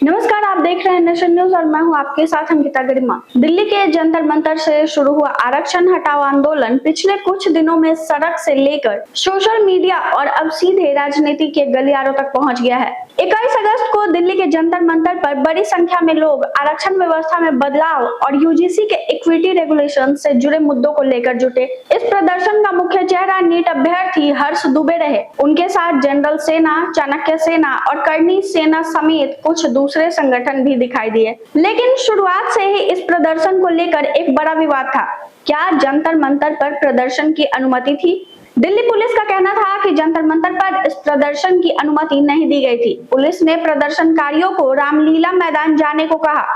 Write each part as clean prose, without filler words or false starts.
नमस्कार, आप देख रहे हैं नेशन न्यूज और मैं हूं आपके साथ अंकिता गरिमा। दिल्ली के जंतर मंतर से शुरू हुआ आरक्षण हटाओ आंदोलन पिछले कुछ दिनों में सड़क से लेकर सोशल मीडिया और अब सीधे राजनीति के गलियारों तक पहुंच गया है। 21 अगस्त को दिल्ली के जंतर मंतर पर बड़ी संख्या में लोग आरक्षण व्यवस्था में बदलाव और यूजीसी के इक्विटी रेगुलेशन से जुड़े मुद्दों को लेकर जुटे। इस प्रदर्शन का मुख्य चेहरा नीट अभ्यर्थी हर्ष दुबे रहे। उनके साथ जनरल सेना, चाणक्य सेना और करनी सेना समेत कुछ दूसरे संगठन भी दिखाई दिए। लेकिन शुरुआत से ही इस प्रदर्शन को लेकर एक बड़ा विवाद था। क्या जंतर मंतर पर प्रदर्शन की अनुमति थी? दिल्ली पुलिस का कहना था कि जंतर मंतर पर इस प्रदर्शन की अनुमति नहीं दी गई थी। पुलिस ने प्रदर्शनकारियों को रामलीला मैदान जाने को कहा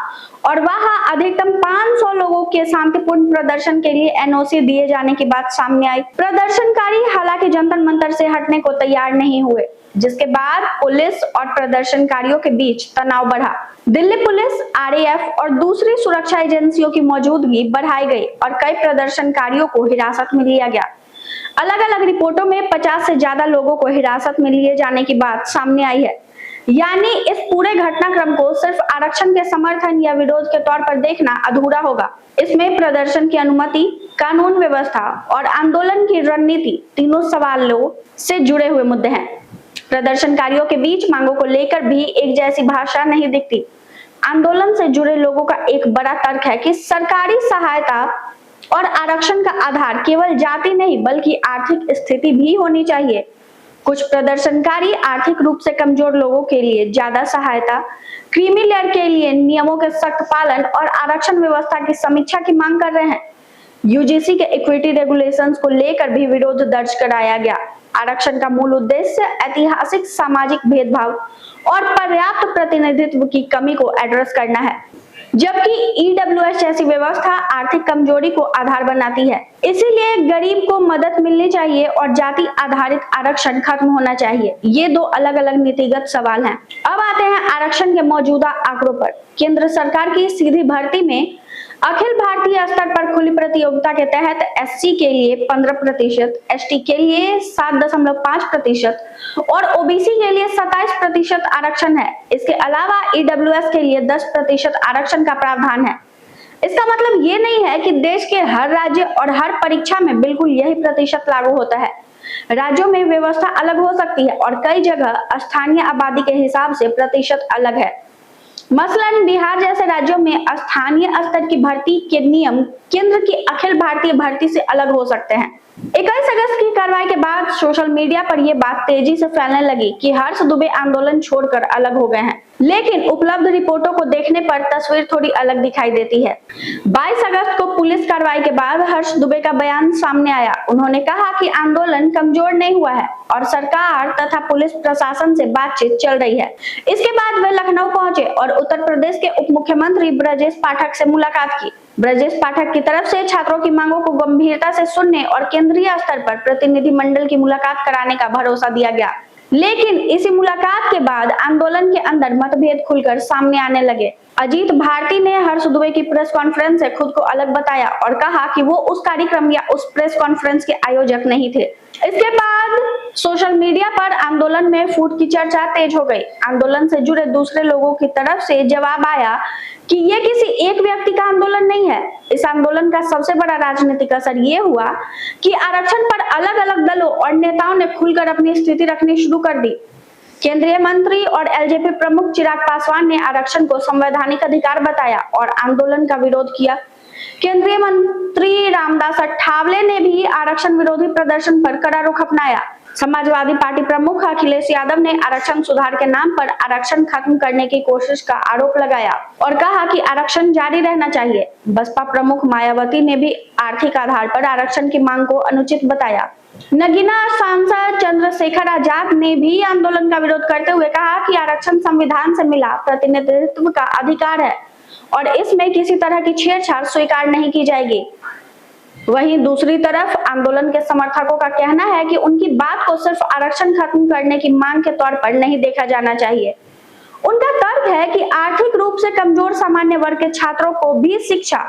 और वहां अधिकतम 500 लोगों के शांतिपूर्ण प्रदर्शन के लिए एनओसी दिए जाने की बात सामने आई। प्रदर्शनकारी हालांकि जंतर मंतर से हटने को तैयार नहीं हुए, जिसके बाद पुलिस और प्रदर्शनकारियों के बीच तनाव बढ़ा। दिल्ली पुलिस, आरएएफ और दूसरी सुरक्षा एजेंसियों की मौजूदगी बढ़ाई गई और कई प्रदर्शनकारियों को हिरासत में लिया गया। अलग अलग रिपोर्टों में 50 से ज्यादा लोगों को हिरासत में लिए जाने की बात सामने आई है। यानी इस पूरे घटनाक्रम को सिर्फ आरक्षण के समर्थन या विरोध के तौर पर देखना अधूरा होगा। इसमें प्रदर्शन की अनुमति, कानून व्यवस्था और आंदोलन की रणनीति तीनों सवालों से जुड़े हुए मुद्दे हैं। प्रदर्शनकारियों के बीच मांगों को लेकर भी एक जैसी भाषा नहीं दिखती। आंदोलन से जुड़े लोगों का एक बड़ा तर्क है कि सरकारी सहायता और आरक्षण का आधार केवल जाति नहीं बल्कि आर्थिक स्थिति भी होनी चाहिए। कुछ प्रदर्शनकारी आर्थिक रूप से कमजोर लोगों के लिए ज्यादा सहायता, क्रीमी लेयर के लिए नियमों के सख्त पालन और आरक्षण व्यवस्था की समीक्षा की मांग कर रहे हैं। यूजीसी के इक्विटी रेगुलेशंस को लेकर भी विरोध दर्ज कराया गया। आरक्षण का मूल उद्देश्य ऐतिहासिक सामाजिक भेदभाव और पर्याप्त प्रतिनिधित्व की कमी को एड्रेस करना है, जबकि ईडब्ल्यूएस जैसी व्यवस्था आर्थिक कमजोरी को आधार बनाती है। इसीलिए गरीब को मदद मिलनी चाहिए और जाति आधारित आरक्षण खत्म होना चाहिए। ये दो अलग अलग नीतिगत सवाल हैं। अब आते हैं आरक्षण के मौजूदा आंकड़ों पर। केंद्र सरकार की सीधी भर्ती में अखिल भारतीय स्तर पर खुली प्रतियोगिता के तहत एससी के लिए 15%, एसटी के लिए 7.5% और ओबीसी के लिए 27% आरक्षण है। इसके अलावा ईडब्ल्यूएस के लिए 10% आरक्षण का प्रावधान है। इसका मतलब ये नहीं है कि देश के हर राज्य और हर परीक्षा में बिल्कुल यही प्रतिशत लागू होता है। राज्यों में व्यवस्था अलग हो सकती है और कई जगह स्थानीय आबादी के हिसाब से प्रतिशत अलग है। मसलन बिहार जैसे राज्यों में स्थानीय स्तर की भर्ती के नियम केंद्र की अखिल भारतीय भर्ती से अलग हो सकते हैं। 21 अगस्त की कार्रवाई के बाद सोशल मीडिया पर यह बात तेजी से फैलने लगी कि हर्ष दुबे आंदोलन छोड़कर अलग हो गए हैं। लेकिन उपलब्ध रिपोर्टों को देखने पर तस्वीर थोड़ी अलग दिखाई देती है। 22 अगस्त को पुलिस कार्रवाई के बाद हर्ष दुबे का बयान सामने आया। उन्होंने कहा कि आंदोलन कमजोर नहीं हुआ है और सरकार तथा पुलिस प्रशासन से बातचीत चल रही है। इसके बाद वे लखनऊ पहुंचे और उत्तर प्रदेश के उप मुख्यमंत्री ब्रजेश पाठक से मुलाकात की। ब्रजेश पाठक की तरफ से छात्रों की मांगों को गंभीरता से सुनने और केंद्रीय स्तर पर प्रतिनिधिमंडल की मुलाकात कराने का भरोसा दिया गया। लेकिन इसी मुलाकात के बाद आंदोलन के अंदर मतभेद खुलकर सामने आने लगे। अजीत भारती ने हर्ष दुबे की प्रेस कॉन्फ्रेंस से खुद को अलग बताया और कहा कि वो उस कार्यक्रम या उस प्रेस कॉन्फ्रेंस के आयोजक नहीं थे। इसके बाद सोशल मीडिया पर आंदोलन में फूट की चर्चा तेज हो गई। आंदोलन से जुड़े दूसरे लोगों की तरफ से जवाब आया कि यह किसी एक व्यक्ति का आंदोलन नहीं है। इस आंदोलन का सबसे बड़ा राजनीतिक असर ये हुआ कि आरक्षण पर अलग अलग दलों और नेताओं ने खुलकर अपनी स्थिति रखनी शुरू कर दी। केंद्रीय मंत्री और एलजेपी प्रमुख चिराग पासवान ने आरक्षण को संवैधानिक अधिकार बताया और आंदोलन का विरोध किया। केंद्रीय मंत्री रामदास अठावले ने भी आरक्षण विरोधी प्रदर्शन पर कड़ा रुख अपनाया। समाजवादी पार्टी प्रमुख अखिलेश यादव ने आरक्षण सुधार के नाम पर आरक्षण खत्म करने की कोशिश का आरोप लगाया और कहा कि आरक्षण जारी रहना चाहिए। बसपा प्रमुख मायावती ने भी आर्थिक आधार पर आरक्षण की मांग को अनुचित बताया। नगीना सांसद चंद्रशेखर आजाद ने भी आंदोलन का विरोध करते हुए कहा कि आरक्षण संविधान से मिला प्रतिनिधित्व का अधिकार है और इसमें किसी तरह की छेड़छाड़ स्वीकार नहीं की जाएगी। वहीं दूसरी तरफ आंदोलन के समर्थकों का कहना है कि उनकी बात को सिर्फ आरक्षण खत्म करने की मांग के तौर पर नहीं देखा जाना चाहिए। उनका तर्क है कि आर्थिक रूप से कमजोर सामान्य वर्ग के छात्रों को भी शिक्षा,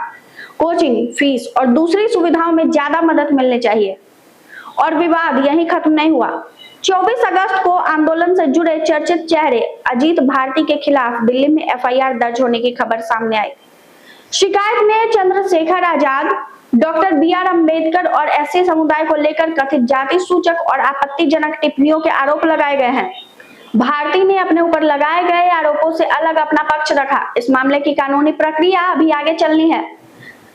कोचिंग फीस और दूसरी सुविधाओं में ज्यादा मदद मिलनी चाहिए और विवाद यहीं खत्म नहीं हुआ। 24 अगस्त को आंदोलन से जुड़े चर्चित चेहरे अजीत भारती के खिलाफ दिल्ली में एफआईआर दर्ज होने की खबर सामने आई। शिकायत में चंद्रशेखर आजाद, डॉक्टर बी.आर. अम्बेडकर और एससी समुदाय को लेकर कथित जाति सूचक और आपत्तिजनक टिप्पणियों के आरोप लगाए गए हैं। भारती ने अपने ऊपर लगाए गए आरोपों से अलग अपना पक्ष रखा। इस मामले की कानूनी प्रक्रिया अभी आगे चलनी है।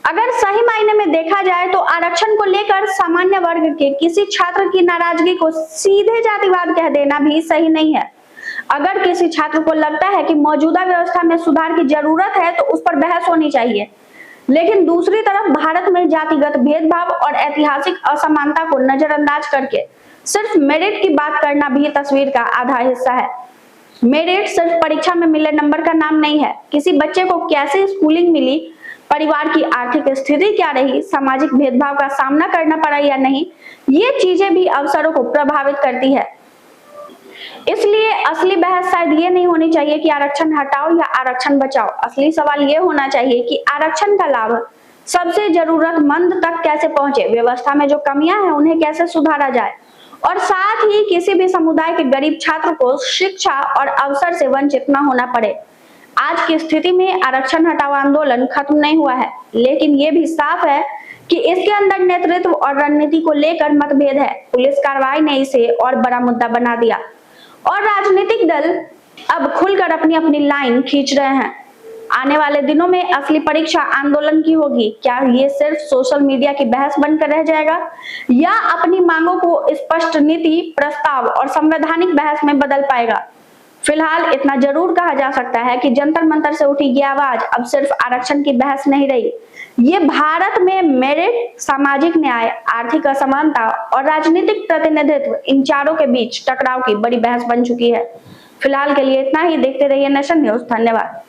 अगर सही मायने में देखा जाए तो आरक्षण को लेकर सामान्य वर्ग के किसी छात्र की नाराजगी को सीधे जातिवाद कह देना भी सही नहीं है। अगर किसी छात्र को लगता है कि मौजूदा व्यवस्था में सुधार की जरूरत है तो उस पर बहस होनी चाहिए, लेकिन दूसरी तरफ भारत में जातिगत भेदभाव और ऐतिहासिक असमानता को नजरअंदाज करके सिर्फ मेरिट की बात करना भी तस्वीर का आधा हिस्सा है। मेरिट सिर्फ परीक्षा में मिले नंबर का नाम नहीं है। किसी बच्चे को कैसे स्कूलिंग मिली, परिवार की आर्थिक स्थिति क्या रही, सामाजिक भेदभाव का सामना करना पड़ा या नहीं, ये चीजें भी अवसरों को प्रभावित करती है। इसलिए असली बहस शायद ये नहीं होनी चाहिए कि आरक्षण हटाओ या आरक्षण बचाओ। असली सवाल ये होना चाहिए कि आरक्षण का लाभ सबसे जरूरतमंद तक कैसे पहुंचे, व्यवस्था में जो कमियां हैं उन्हें कैसे सुधारा जाए और साथ ही किसी भी समुदाय के गरीब छात्र को शिक्षा और अवसर से वंचित न होना पड़े। आज की स्थिति में आरक्षण हटाओ आंदोलन खत्म नहीं हुआ है, लेकिन ये भी साफ है कि इसके अंदर नेतृत्व और रणनीति को लेकर मतभेद है। पुलिस कार्रवाई ने इसे और बड़ा मुद्दा बना दिया और राजनीतिक दल अब खुलकर अपनी अपनी लाइन खींच रहे हैं। आने वाले दिनों में असली परीक्षा आंदोलन की होगी। क्या ये सिर्फ सोशल मीडिया की बहस बनकर रह जाएगा या अपनी मांगों को स्पष्ट नीति, प्रस्ताव और संवैधानिक बहस में बदल पाएगा? फिलहाल इतना जरूर कहा जा सकता है कि जंतर मंतर से उठी ये आवाज अब सिर्फ आरक्षण की बहस नहीं रही। ये भारत में मेरिट, सामाजिक न्याय, आर्थिक असमानता और राजनीतिक प्रतिनिधित्व, इन चारों के बीच टकराव की बड़ी बहस बन चुकी है। फिलहाल के लिए इतना ही। देखते रहिए नेशन न्यूज। धन्यवाद।